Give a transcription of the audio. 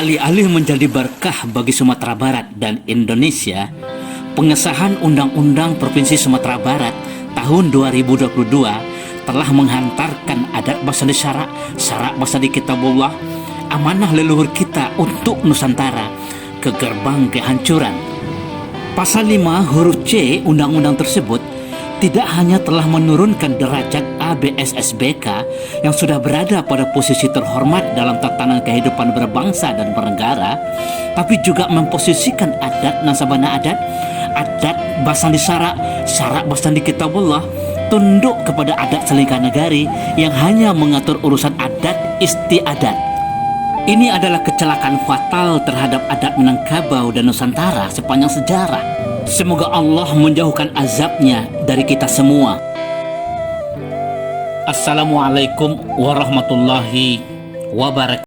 Alih-alih menjadi berkah bagi Sumatera Barat dan Indonesia, pengesahan Undang-Undang Provinsi Sumatera Barat tahun 2022 telah menghantarkan adat Basandi Syarak Basandi Kitabullah, amanah leluhur kita untuk Nusantara, ke gerbang kehancuran. Pasal 5 huruf C Undang-Undang tersebut tidak hanya telah menurunkan derajat ABSSBK yang sudah berada pada posisi terhormat dalam tatanan kehidupan berbangsa dan bernegara, tapi juga memposisikan adat Nasabana adat Basandi Syarak Basandi Kitabullah tunduk kepada adat selingkah negari yang hanya mengatur urusan adat istiadat. Ini adalah kecelakaan fatal terhadap adat Minangkabau dan Nusantara sepanjang sejarah. Semoga Allah menjauhkan azabnya dari kita semua. Assalamualaikum warahmatullahi wabarakatuh.